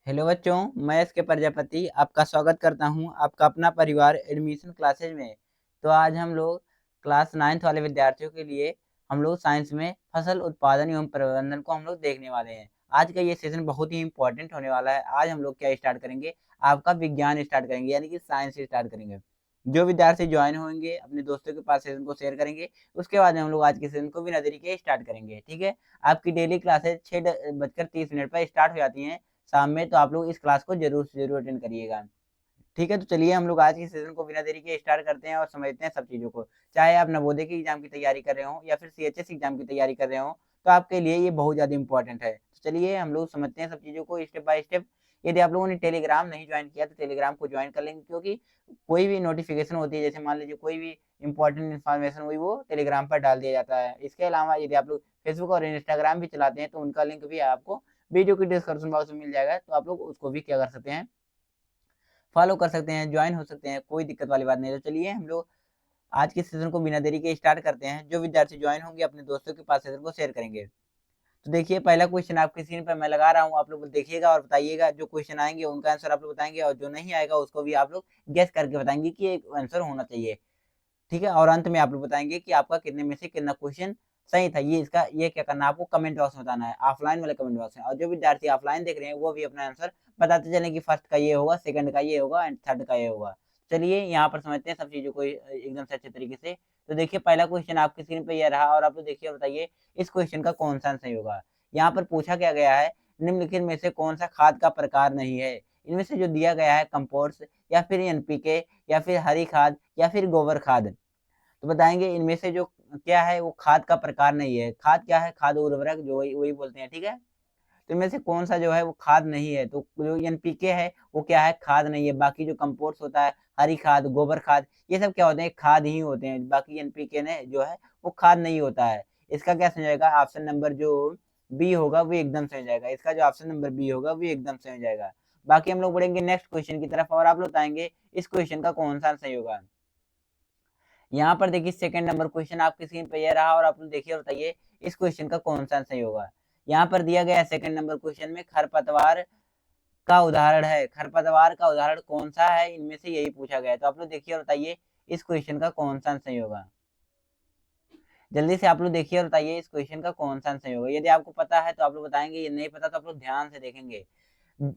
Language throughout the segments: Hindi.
हेलो बच्चों, मैं एसके प्रजापति आपका स्वागत करता हूं आपका अपना परिवार एडमिशन क्लासेज में। तो आज हम लोग क्लास 9th वाले विद्यार्थियों के लिए हम लोग साइंस में फसल उत्पादन एवं प्रबंधन को हम लोग देखने वाले हैं। आज का ये सेशन बहुत ही इंपॉर्टेंट होने वाला है। आज हम लोग क्या स्टार्ट करेंगे, आपका विज्ञान स्टार्ट करेंगे, यानी कि साइंस स्टार्ट करेंगे। जो विद्यार्थी ज्वाइन होंगे अपने दोस्तों के पास सेशन को शेयर करेंगे। उसके बाद हम लोग आज के सेशन को बिना देरी के स्टार्ट करेंगे। ठीक है, आपकी डेली क्लासेज 6:30 पर स्टार्ट हो जाती हैं शाम में, तो आप लोग इस क्लास को जरूर से जरूर अटेंड करिएगा। ठीक है, तो चलिए हम लोग आज के सेशन को बिना देरी के स्टार्ट करते हैं और समझते हैं सब चीज़ों को। चाहे आप नवोदय की एग्जाम की तैयारी कर रहे हो या फिर सीएचएस एग्जाम की तैयारी कर रहे हो, तो आपके लिए ये बहुत ज़्यादा इंपॉर्टेंट है। तो चलिए हम लोग समझते हैं सब चीज़ों को स्टेप बाय स्टेप। यदि आप लोगों ने टेलीग्राम नहीं ज्वाइन किया तो टेलीग्राम को ज्वाइन कर लेंगे, क्योंकि कोई भी नोटिफिकेशन होती है, जैसे मान लीजिए कोई भी इंपॉर्टेंट इन्फॉर्मेशन हुई, वो टेलीग्राम पर डाल दिया जाता है। इसके अलावा यदि आप लोग फेसबुक और इंस्टाग्राम भी चलाते हैं तो उनका लिंक भी आपको वीडियो की डिस्क्रिप्शन बॉक्स में मिल जाएगा, तो आप लोग उसको भी क्या कर सकते हैं, फॉलो कर सकते हैं, ज्वाइन हो सकते हैं, कोई दिक्कत वाली बात नहीं है। तो चलिए हम लोग आज के सेशन को बिना देरी के स्टार्ट करते हैं। जो विद्यार्थी ज्वाइन होंगे अपने दोस्तों के पास सेशन को शेयर करेंगे। तो देखिए, पहला क्वेश्चन आपकी स्क्रीन पर मैं लगा रहा हूँ, आप लोग देखिएगा और बताइएगा। जो क्वेश्चन आएंगे उनका आंसर आप लोग बताएंगे, और जो नहीं आएगा उसको भी आप लोग गेस करके बताएंगे कि एक आंसर होना चाहिए। ठीक है, और अंत में आप लोग बताएंगे कि आपका कितने में से कितना क्वेश्चन सही था। ये क्या करना है, आपको कमेंट बॉक्स में बताना है, ऑफलाइन वाले कमेंट बॉक्स में। और जो विद्यार्थी ऑफलाइन देख रहे हैं वो भी अपना आंसर बताते चलें कि फर्स्ट का ये होगा, सेकंड का ये होगा एंड थर्ड का ये होगा। चलिए यहाँ पर समझते हैं सब चीज़ों को एकदम से अच्छे तरीके से। तो देखिए, पहला क्वेश्चन आपकी स्क्रीन पे ये रहा, और आप लोग देखिए और बताइए इस क्वेश्चन का कौन सा सही होगा। यहाँ पर पूछा क्या गया है, निम्नलिखित में से कौन सा खाद का प्रकार नहीं है। इनमें से जो दिया गया है कंपोस्ट, या फिर एनपीके, या फिर हरी खाद, या फिर गोबर खाद। तो बताएँगे इनमें से जो क्या है वो खाद का प्रकार नहीं है। खाद क्या है? खाद उर्वरक, जो वही वही बोलते हैं, ठीक है? तो इनमें से कौन-सा जो है वो खाद नहीं है, तो जो एनपीके है वो क्या है? खाद नहीं है। बाकी जो कंपोस्ट होता है, हरी खाद, गोबर खाद, ये सब क्या होते हैं? खाद ही होते हैं। बाकी एनपीके ने जो है वो खाद नहीं होता है। इसका क्या सही हो जाएगा? ऑप्शन नंबर जो बी होगा वो एकदम सही हो जाएगा। इसका जो ऑप्शन नंबर बी होगा वो एकदम सही हो जाएगा। बाकी हम लोग बढ़ेंगे नेक्स्ट क्वेश्चन की तरफ, और आप लोग बताएँगे इस क्वेश्चन का कौन-सा सही होगा। यहाँ पर देखिए सेकंड नंबर क्वेश्चन आपकी स्क्रीन पे ये रहा, और आप लोग देखिए और बताइए इस क्वेश्चन का कौन सा सही होगा। यहाँ पर दिया गया है सेकंड नंबर क्वेश्चन में खरपतवार का उदाहरण है। खरपतवार का उदाहरण कौन सा है, इनमें से यही पूछा गया है। तो आप लोग देखिए और बताइए इस क्वेश्चन का कौन सा सही होगा। जल्दी से आप लोग देखिए और बताइए इस क्वेश्चन का कौन सा आंसर होगा। यदि आपको पता है तो आप लोग बताएंगे, ये नहीं पता तो आप लोग ध्यान से देखेंगे।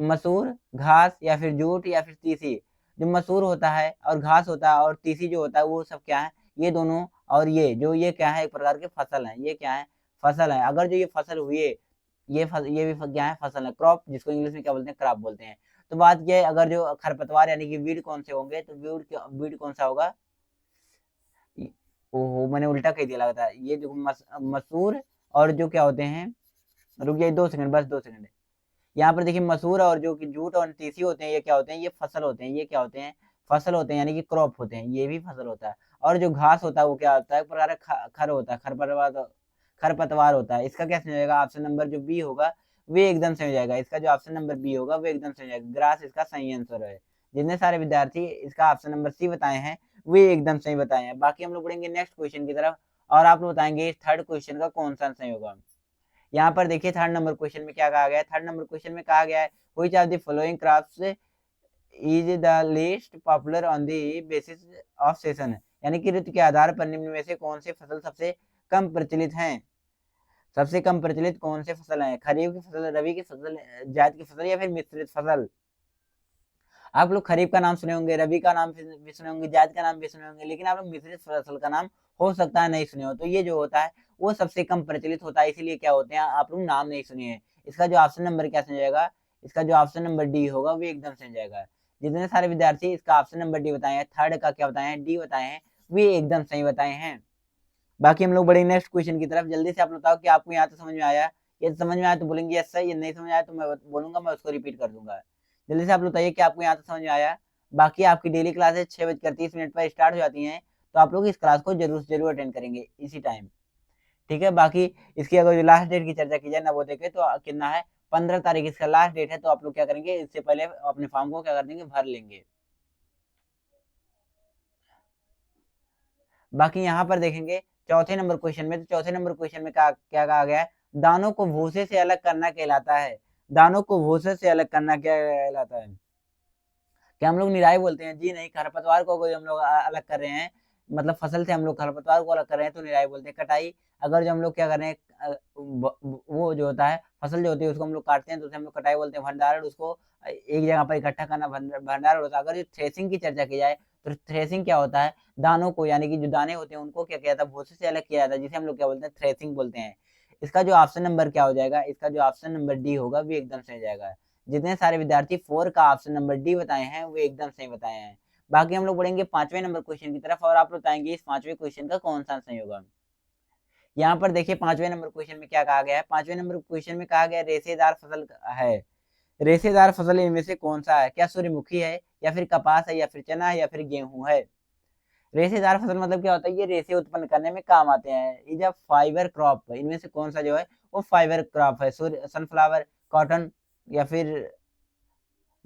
मसूर, घास, या फिर जूट, या फिर तीसी। जो मसूर होता है और घास होता है और तीसी जो होता है वो सब क्या है, ये दोनों, और ये क्या है, एक प्रकार के फसल हैं। ये क्या है, फसल है। अगर जो ये फसल हुई है, ये भी क्या है, फसल है, क्रॉप, जिसको इंग्लिश में क्या बोलते हैं, क्रॉप बोलते हैं। तो बात ये है, अगर जो खरपतवार यानी कि वीड कौन से होंगे, तो वीड कौन सा होगा। ओहो, मैंने उल्टा कह दिया लगता है। ये जो मसूर और जो क्या होते हैं, रुक जाइए 2 सेकंड, बस 2 सेकंड। यहाँ पर देखिए मसूर और जो कि जूट और तीसी होते हैं, ये क्या होते हैं, ये फसल होते हैं। ये क्या होते हैं, फसल होते हैं, यानी कि क्रॉप होते हैं। ये भी फसल होता है। और जो घास होता है वो क्या होता है, एक प्रकार का खर होता है, खरपतवार होता है। इसका क्या समझ जाएगा, ऑप्शन नंबर जो बी होगा वो एकदम से हो जाएगा। इसका जो ऑप्शन नंबर बी होगा वो एकदम से हो जाएगा। ग्रास इसका सही आंसर है। जितने सारे विद्यार्थी इसका ऑप्शन नंबर सी बताए हैं वे एकदम सही बताए हैं। बाकी हम लोग बढ़ेंगे नेक्स्ट क्वेश्चन की तरफ, और आप लोग बताएंगे थर्ड क्वेश्चन का कौन सा सही होगा। यहाँ पर देखिए थर्ड नंबर क्वेश्चन में क्या कहा गया है। थर्ड नंबर क्वेश्चन में कहा गया है, which of the following crops is the least popular on the basis of session. यानी कि ऋतु के आधार पर निम्न में से कौन से फसल सबसे कम प्रचलित हैं। सबसे कम प्रचलित कौन से फसल हैं, खरीफ की फसल, रबी की फसल, जायद की फसल, या फिर मिश्रित फसल। आप लोग खरीफ का नाम सुने होंगे, रबी का नाम भी सुने होंगे, जायद का नाम भी सुने होंगे, लेकिन आप लोग मिश्रित फसल का नाम हो सकता है नहीं सुने हो। तो ये जो होता है वो सबसे कम प्रचलित होता है, इसीलिए क्या होते हैं, आप लोग नाम नहीं सुने हैं। इसका जो ऑप्शन नंबर क्या सुन जाएगा, इसका जो ऑप्शन नंबर डी होगा वो एकदम सुन जाएगा। जितने सारे विद्यार्थी इसका ऑप्शन नंबर डी बताए हैं, थर्ड का क्या बताए हैं, डी बताए हैं, वे एकदम सही बताए हैं। बाकी हम लोग बढ़े नेक्स्ट क्वेश्चन की तरफ। जल्दी से आप बताओ कि आपको यहाँ तक समझ में आया। ये समझ में आया तो बोलेंगे यस सर, ये नहीं समझ आया तो मैं बोलूंगा, मैं उसको रिपीट कर दूंगा। जल्दी से आप बताइए कि आपको यहाँ तक समझ में आया। बाकी आपकी डेली क्लासेस 6:30 पर स्टार्ट हो जाती हैं, तो आप लोग इस क्लास को जरूर से जरूर अटेंड करेंगे इसी टाइम। ठीक है, बाकी इसकी अगर जो लास्ट डेट की चर्चा की जाए नवोदय के, तो कितना है, 15 तारीख इसका लास्ट डेट है। तो आप लोग क्या करेंगे, इससे पहले अपने फॉर्म को क्या कर देंगे, भर लेंगे। बाकी यहाँ पर देखेंगे चौथे नंबर क्वेश्चन में, तो चौथे नंबर क्वेश्चन में क्या क्या कहा गया है, दानों को भूसे से अलग करना कहलाता है। दानों को भूसे से अलग करना क्या कहलाता है? क्या हम लोग निराई बोलते हैं? जी नहीं, खरपतवार को कोई हम लोग अलग कर रहे हैं, मतलब फसल से हम लोग खरपतवार को अलग कर रहे हैं तो निराई बोलते हैं। कटाई, अगर जो हम लोग क्या कर रहे हैं, वो जो होता है फसल जो होती है उसको हम लोग काटते हैं तो उसे हम लोग कटाई बोलते हैं। भंडारण, उसको एक जगह पर इकट्ठा करना भंडारण होता है। अगर जो थ्रेसिंग की चर्चा की जाए तो थ्रेसिंग क्या होता है, दानों को यानी कि जो दाने होते हैं उनको क्या किया जाता है, भूसे से अलग किया जाता है, जिसे हम लोग क्या बोलते हैं, थ्रेसिंग बोलते हैं। इसका जो ऑप्शन नंबर क्या हो जाएगा, इसका जो ऑप्शन नंबर डी होगा वो एकदम सही हो जाएगा। जितने सारे विद्यार्थी 4 का ऑप्शन नंबर डी बताए हैं वो एकदम सही बताए हैं। बाकी हम लोग बढ़ेंगे 5वें नंबर क्वेश्चन की तरफ और आप बताएंगे इस 5वें क्वेश्चन का कौन सा सही होगा। यहाँ पर देखिए 5वें नंबर क्वेश्चन में क्या कहा गया है। 5वें नंबर क्वेश्चन में कहा गया रेशेदार फसल है। रेशेदार फसल इनमें से कौन सा है? क्या सूर्यमुखी है, या फिर कपास है, या फिर चना है, या फिर गेहूं है? रेशेदार फसल मतलब क्या होता है, ये रेशे उत्पन्न करने में काम आते हैं। ये जब फाइबर क्रॉप, इनमें से कौन सा जो है वो फाइबर क्रॉप है? सूर्य, सनफ्लावर, कॉटन, या फिर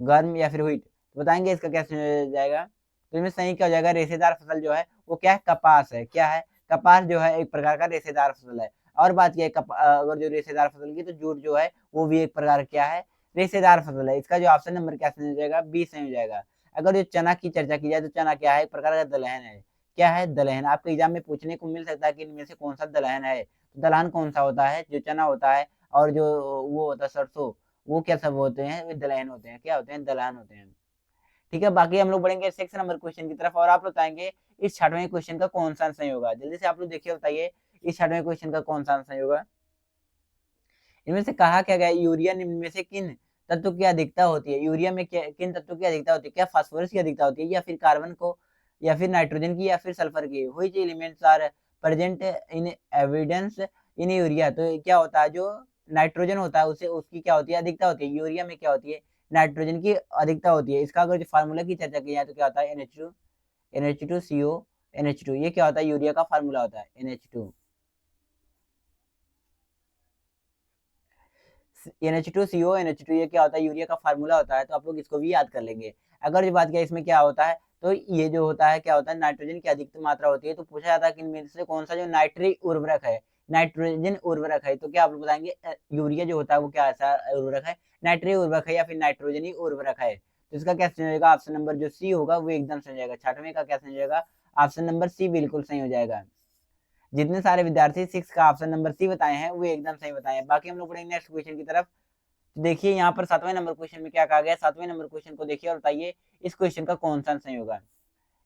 गर्म, या फिर व्हीट? तो बताएंगे इसका क्या जाएगा। तो इसमें सही क्या हो जाएगा, रेशेदार फसल जो है वो क्या है, कपास है। क्या है? कपास जो है एक प्रकार का रेशेदार फसल है। और बात किया अगर जो रेशेदार फसल की, तो जूट जो है वो भी एक प्रकार क्या है, रेशेदार फसल है। इसका जो ऑप्शन नंबर क्या सही हो जाएगा, बी सही हो जाएगा। अगर जो चना की चर्चा की जाए तो चना क्या है, एक प्रकार का दलहन है। क्या है? दलहन। आपके एग्जाम में पूछने को मिल सकता है कि इनमें से कौन सा दलहन है। तो दलहन कौन सा होता है, जो चना होता है और जो वो होता है सरसों, वो क्या सब होते हैं, वे दलहन होते हैं। क्या होते हैं? दलहन होते हैं। ठीक है, बाकी हम लोग बढ़ेंगे 6 नंबर क्वेश्चन की तरफ और आप बताएंगे इस 6वें क्वेश्चन का कौन सा सही होगा। जल्दी से आप लोग देखिए, बताइए इस 6वें क्वेश्चन का कौन सा सही होगा। इनमें से कहा क्या गया, यूरिया निम्न में से किन तत्व की अधिकता होती है? यूरिया में किन तत्वों की अधिकता होती है? क्या फास्फोरस की अधिकता होती है, या फिर कार्बन को, या फिर नाइट्रोजन की, या फिर सल्फर की? Which elements are present in evidence in urea? तो क्या होता है, जो नाइट्रोजन होता है उसे, उसकी क्या होती है, अधिकता होती है। यूरिया में क्या होती है, नाइट्रोजन की अधिकता होती है। इसका अगर जो फार्मूला की चर्चा की जाए तो क्या होता है, NH2, NH2CO, NH2। ये क्या होता है, यूरिया का फार्मूला होता है, NH2। NH2CO, NH2 ये क्या होता है, यूरिया का फार्मूला होता है। तो आप लोग इसको भी याद कर लेंगे। अगर जो बात किया इसमें क्या होता है, तो ये जो होता है क्या होता है, नाइट्रोजन की अधिकतम मात्रा होती है। तो पूछा जाता है कि इनमें से कौन सा जो नाइट्री उर्वरक है, नाइट्रोजन उर्वरक है। तो क्या आप लोग बताएंगे, यूरिया जो होता है वो क्या ऐसा उर्वरक है, नाइट्री उर्वरक है, या फिर नाइट्रोजनी उर्वरक है? तो इसका क्या सही हो जाएगा, ऑप्शन नंबर जो सी होगा वो एकदम सही हो जाएगा। 6वें का क्या सही हो जाएगा, ऑप्शन नंबर सी बिल्कुल सही हो जाएगा। जितने सारे विद्यार्थी 6 का ऑप्शन नंबर सी बताए हैं वो एकदम सही बताए हैं। बाकी हम लोग पढ़ेंगे नेक्स्ट क्वेश्चन की तरफ। देखिए यहाँ पर 7वें नंबर क्वेश्चन में क्या कहा गया, 7वें नंबर क्वेश्चन को देखिए और बताइए इस क्वेश्चन का कौन सा सही होगा।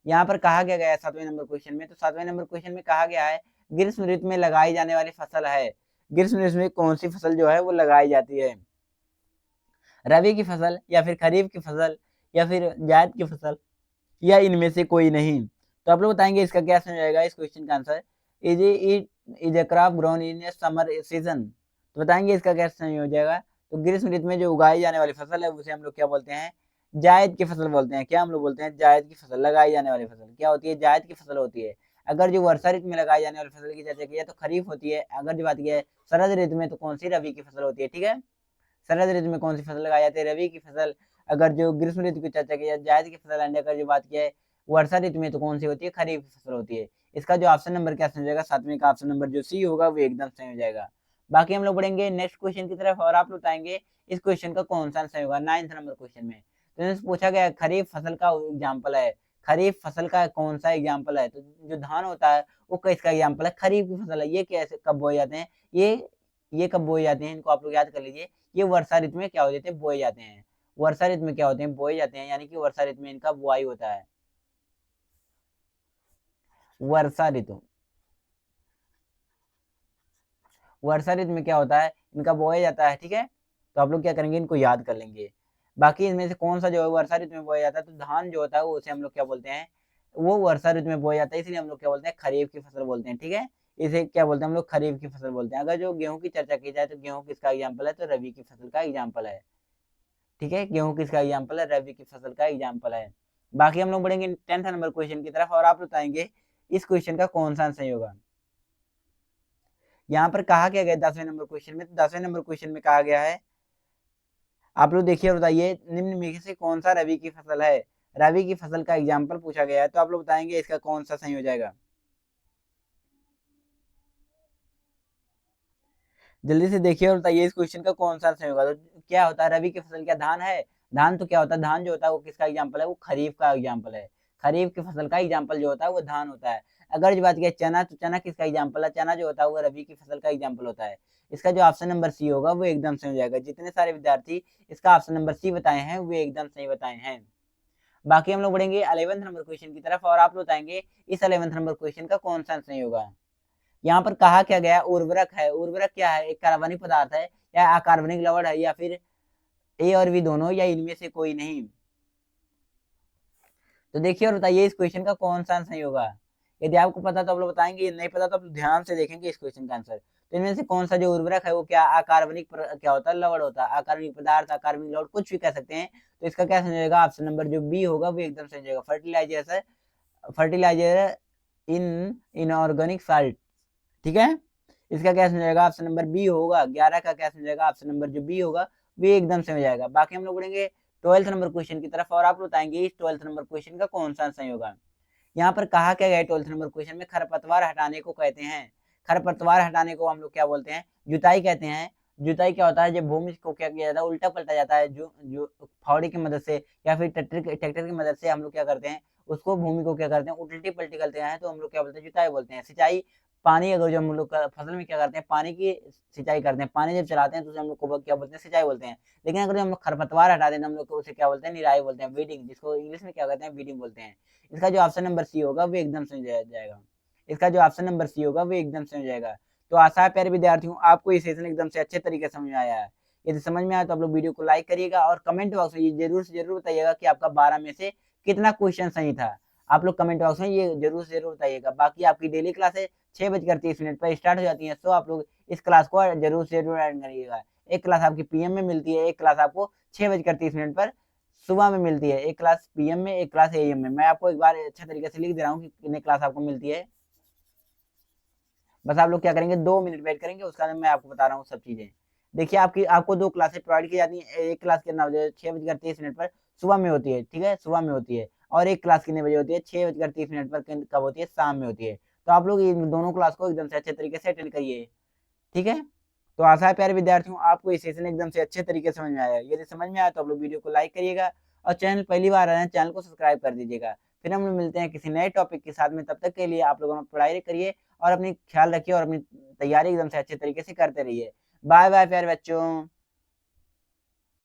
यहाँ पर कहा क्या गया है 7वें नंबर क्वेश्चन में, तो 7वें नंबर क्वेश्चन में कहा गया है ग्रीष्म ऋतु में लगाई जाने वाली फसल है। ग्रीष्म ऋतु में कौन सी फसल जो है वो लगाई जाती है? रबी की फसल, या फिर खरीफ की फसल, या फिर जायद की फसल, या इनमें से कोई नहीं? तो आप लोग बताएंगे इसका क्या सही जाएगा, इस क्वेश्चन का answer. Is it is a crop grown in summer season? तो बताएंगे इसका क्या सही हो जाएगा। तो ग्रीष्म ऋतु में जो उगाई जाने वाली फसल है उसे हम लोग क्या बोलते हैं, जायद की फसल बोलते हैं। क्या हम लोग बोलते हैं, जायद की फसल। लगाई जाने वाली फसल क्या होती है, जायद की फसल होती है। अगर जो वर्षा ऋतु में लगाई जाने वाली फसल की चर्चा की जाए तो खरीफ होती है। अगर जो बात की है शरद ऋतु में तो कौन सी, रबी की फसल होती है। ठीक है, शरद ऋतु में कौन सी फसल लगाई जाती है, रबी की फसल। अगर जो ग्रीष्म ऋतु की चर्चा की जाए जायद की फसल, अगर जो बात की है वर्षा ऋतु में तो कौन सी होती है, खरीफ की फसल होती है। इसका जो ऑप्शन नंबर क्या सही हो जाएगा, 7वें का ऑप्शन नंबर जो सी होगा वो एकदम सही हो जाएगा। बाकी हम लोग बढ़ेंगे नेक्स्ट क्वेश्चन की तरफ और आप बताएंगे इस क्वेश्चन का कौन सा सही होगा। 9th नंबर क्वेश्चन में तो इसमें पूछा गया खरीफ फसल का एग्जाम्पल है, खरीफ फसल का कौन सा एग्जाम्पल है? तो जो धान होता है वो किसका एग्जाम्पल है, खरीफ की फसल है। ये कैसे कब बोए जाते हैं, ये कब बोए जाते हैं, इनको आप लोग याद कर लीजिए। ये वर्षा ऋतु में क्या हो जाते हैं, बोए जाते हैं। वर्षा ऋतु में क्या होते हैं, बोए जाते हैं, यानी कि वर्षा ऋतु में इनका बुआई होता है। वर्षा ऋतु, वर्षा ऋतु में क्या होता है, इनका बोया जाता है। ठीक है, तो आप लोग क्या करेंगे, इनको याद कर लेंगे। बाकी इनमें से कौन सा जो है वर्षा ऋतु में बोया जाता है, तो धान जो होता है वो उसे हम लोग क्या बोलते हैं, वो वर्षा ऋतु में बोया जाता है, इसलिए हम लोग क्या बोलते हैं, खरीफ की फसल बोलते हैं। ठीक है, इसे क्या बोलते हैं हम लोग, खरीफ की फसल बोलते हैं। अगर जो गेहूं की चर्चा की जाए तो गेहूं किसका एग्जाम्पल है, तो रबी की फसल का एग्जाम्पल है। ठीक है, गेहूं किसका एग्जाम्पल है, रबी की फसल का एग्जाम्पल है। बाकी हम लोग बढ़ेंगे 10th नंबर क्वेश्चन की तरफ और आप बताएंगे इस क्वेश्चन का कौन सा सही होगा। यहाँ पर कहा क्या गया 10वें नंबर क्वेश्चन में, तो 10वें नंबर क्वेश्चन में कहा गया है, आप लोग देखिए और बताइए निम्न में से कौन सा रबी की फसल है। रबी की फसल का एग्जाम्पल पूछा गया है, तो आप लोग बताएंगे इसका कौन सा सही हो जाएगा। जल्दी से देखिए और बताइए इस क्वेश्चन का कौन सा सही होगा। तो क्या होता है, रबी की फसल क्या धान है? धान तो क्या होता है, धान जो होता है वो किसका एग्जाम्पल है, वो खरीफ का एग्जाम्पल है। खरीफ की फसल का एग्जाम्पल जो होता है वो धान होता है। अगर जो बात की चना, तो चना किसका एग्जाम्पल है, चना जो होता है वो रबी की फसल का एग्जाम्पल होता है। इसका जो ऑप्शन नंबर सी होगा वो एकदम सही हो जाएगा। जितने सारे विद्यार्थी इसका ऑप्शन नंबर सी बताए हैं वो एकदम सही बताए हैं। बाकी हम लोग बढ़ेंगे 11th नंबर क्वेश्चन की तरफ और आप लोग बताएंगे इस 11th नंबर क्वेश्चन का कौन सा सही होगा। यहाँ पर कहा क्या गया, उर्वरक है। उर्वरक क्या है, एक कार्बनिक पदार्थ है या अकार्बनिक लवण है, या फिर ए और बी दोनों, या इनमें से कोई नहीं। तो देखिए और बताइए इस क्वेश्चन का कौन सा सही होगा। यदि आपको पता तो आप लोग बताएंगे, नहीं पता तो आप ध्यान से देखेंगे इस क्वेश्चन का आंसर। तो इनमें से कौन सा जो उर्वरक है वो क्या अकार्बनिक क्या होता है, लवण होता है। अकार्बनिक पदार्थ, अकार्बनिक लवण, कुछ भी कह सकते हैं। तो इसका क्या समझेगा, ऑप्शन नंबर जो बी होगा वो एकदम सही जाएगा। Fertiliser, fertiliser in inorganic salt, ठीक है। इसका क्या समझेगा, ऑप्शन नंबर बी होगा। 11 का क्या समझेगा, ऑप्शन नंबर जो बी होगा वो एकदम से हो जाएगा। बाकी हम लोग बढ़ेंगे 12th नंबर क्वेश्चन की तरफ और आप बताएंगे इस 12th नंबर क्वेश्चन का कौन सा सही होगा। यहाँ पर कहा क्या गया 12th नंबर क्वेश्चन में, खरपतवार हटाने को कहते हैं। खरपतवार हटाने को हम लोग क्या बोलते हैं, जुताई कहते हैं। जुताई क्या होता है, जब भूमि को क्या किया जाता है, उल्टा पलटा जाता है, जो जो फावड़े की मदद से या फिर ट्रैक्टर की मदद से हम लोग क्या करते हैं, उसको भूमि को क्या करते हैं, उल्टी पलटी करते हैं, तो हम लोग क्या बोलते हैं, जुताई बोलते हैं। सिंचाई, पानी, अगर जो हम लोग फसल में क्या करते हैं, पानी की सिंचाई करते हैं, पानी जब चलाते हैं तो उसे हम लोग को क्या बोलते हैं, सिंचाई बोलते हैं। लेकिन अगर हम लोग खरपतवार हटा दें तो हम लोग उसे क्या बोलते हैं, निराई बोलते हैं, वीडिंग, जिसको इंग्लिश में क्या कहते हैं, वीडिंग बोलते हैं। इसका जो ऑप्शन नंबर सी होगा वो एकदम से जाएगा। इसका जो ऑप्शन नंबर सी होगा वो एकदम से हो जाएगा। तो आशा है प्यारे विद्यार्थियों आपको ये सेशन एकदम से अच्छे तरीके से समझ में आया है। यदि समझ में आया तो आप लोग वीडियो को लाइक करिएगा और कमेंट बॉक्स में ये जरूर से जरूर बताइएगा कि आपका 12 में से कितना क्वेश्चन सही था। आप लोग कमेंट बॉक्स में ये जरूर से जरूर बताइएगा। बाकी आपकी डेली क्लासेस 6:30 पर स्टार्ट हो जाती है, तो आप लोग इस क्लास को जरूर से जरूर अटेंड करिएगा। एक क्लास आपकी पीएम में मिलती है, एक क्लास आपको 6:30 पर सुबह में मिलती है। एक क्लास पीएम में, एक क्लास एएम में। मैं आपको एक बार अच्छे तरीके से लिख दे रहा हूँ कि कितने क्लास आपको मिलती है। बस आप लोग क्या करेंगे, 2 मिनट वेट करेंगे, उसका मैं आपको बता रहा हूँ सब चीजें। देखिए आपको 2 क्लासेस प्रोवाइड की जाती है। एक क्लास कितना बजे, 6:30 पर सुबह में होती है, ठीक है, सुबह में होती है। और एक क्लास कितने बजे होती है, 6:30 पर कब होती है, शाम में होती है। तो आप लोग इन दोनों क्लास को एकदम से अच्छे तरीके से अटेंड करिए, ठीक है। तो आशा है प्यारे विद्यार्थियों आपको ये सेशन एकदम से अच्छे तरीके से समझ में आया। यदि समझ में आया तो आप लोग वीडियो को लाइक करिएगा और चैनल पहली बार आए हैं चैनल को सब्सक्राइब कर दीजिएगा। फिर हम लोग मिलते हैं किसी नए टॉपिक के साथ में, तब तक के लिए आप लोगों ने पढ़ाई करिए और अपनी ख्याल रखिए और अपनी तैयारी एकदम से अच्छे तरीके से करते रहिए। बाय बाय प्यारे बच्चों।